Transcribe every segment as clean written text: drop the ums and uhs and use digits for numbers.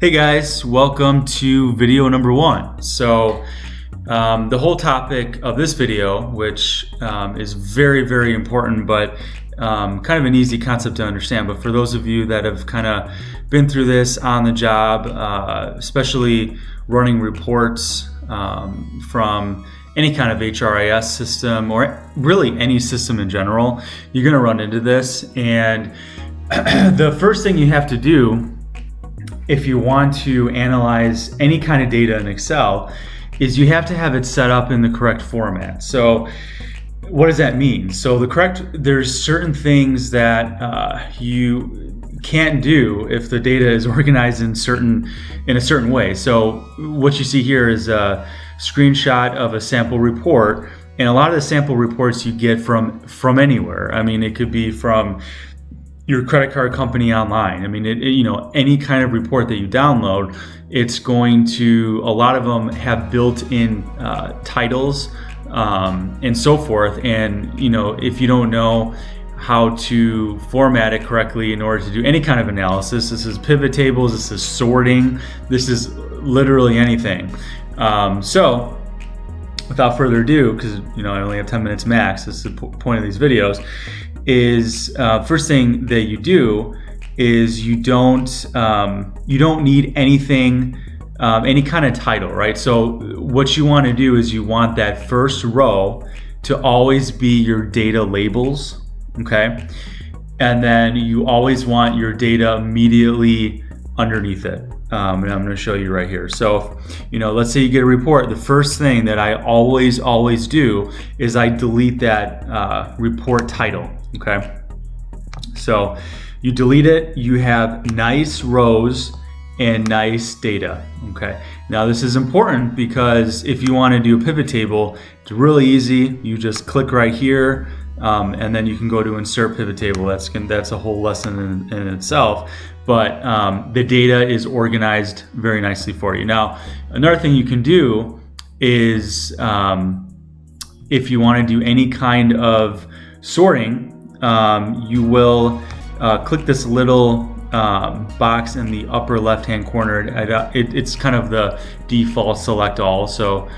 Hey guys, welcome to video number 1. So the whole topic of this video, which is very, very important, but kind of an easy concept to understand. But for those of you that have kind of been through this on the job, especially running reports from any kind of HRIS system or really any system in general, you're going to run into this. And the first thing you have to do if you want to analyze any kind of data in Excel is you have to have it set up in the correct format. So what does that mean? So there's certain things that you can't do if the data is organized in a certain way. So what you see here is a screenshot of a sample report, and a lot of the sample reports you get from anywhere. I mean, it could be from your credit card company online. I mean, any kind of report that you download, it's going to, a lot of them have built-in titles and so forth. And if you don't know how to format it correctly in order to do any kind of analysis, this is pivot tables, this is sorting, this is literally anything. So without further ado, because I only have 10 minutes max, this is the point of these videos, is first thing that you do is you don't need anything, any kind of title, right? So what you want to do is you want that first row to always be your data labels, okay? And then you always want your data immediately underneath it. And I'm going to show you right here. So, let's say you get a report. The first thing that I always do is I delete that report title. Okay. So you delete it. You have nice rows and nice data. Okay. Now this is important because if you want to do a pivot table, it's really easy. You just click right here. And then you can go to insert pivot table. That's a whole lesson in itself. But the data is organized very nicely for you. Now, another thing you can do is if you want to do any kind of sorting, you will click this little box in the upper left-hand corner. It's kind of the default select all. So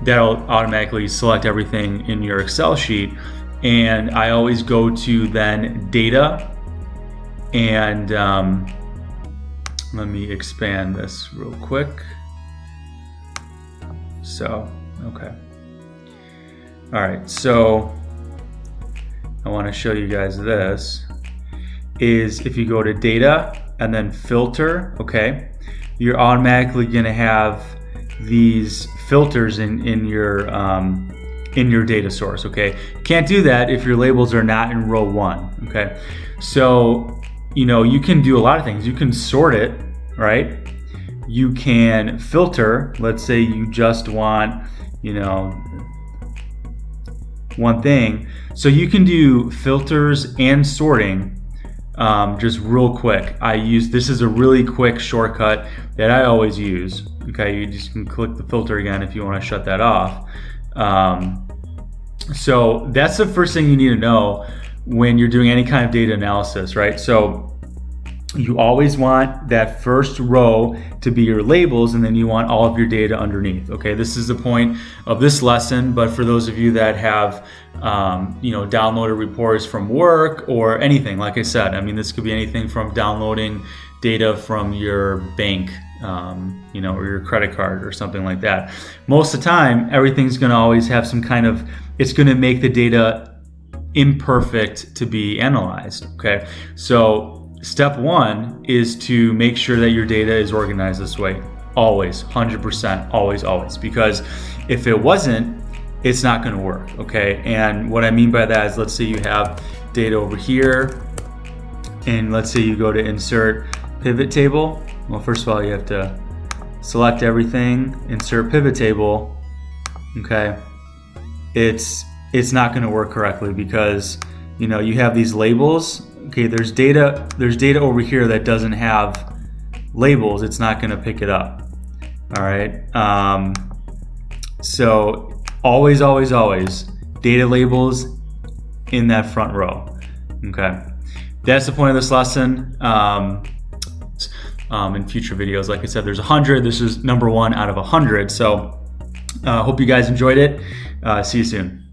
that'll automatically select everything in your Excel sheet. And I always go to then data, and let me expand this real quick. So, okay. All right, so I want to show you guys this, is if you go to data and then filter, okay, you're automatically going to have these filters in your data source. Okay, can't do that if your labels are not in row 1. Okay, so you can do a lot of things. You can sort it, right? You can filter. Let's say you just want one thing, so you can do filters and sorting just real quick. This is a really quick shortcut that I always use. Okay, you just can click the filter again if you want to shut that off. So that's the first thing you need to know when you're doing any kind of data analysis, right? So you always want that first row to be your labels, and then you want all of your data underneath. Okay, this is the point of this lesson, but for those of you that have downloaded reports from work or anything, like I said, I mean, this could be anything from downloading data from your bank, or your credit card or something like that. Most of the time, everything's going to always have some kind of, it's going to make the data imperfect to be analyzed. Okay, so step 1 is to make sure that your data is organized this way. Always, 100%, always, because if it wasn't, it's not going to work. Okay, and what I mean by that is, let's say you have data over here, and let's say you go to insert pivot table. Well, first of all, you have to select everything, insert pivot table. Okay, it's not going to work correctly because you have these labels. Okay, there's data over here that doesn't have labels. It's not going to pick it up. All right. So always data labels in that front row. Okay, that's the point of this lesson. in future videos. Like I said, there's 100. This is number 1 out of 100. So hope you guys enjoyed it. See you soon.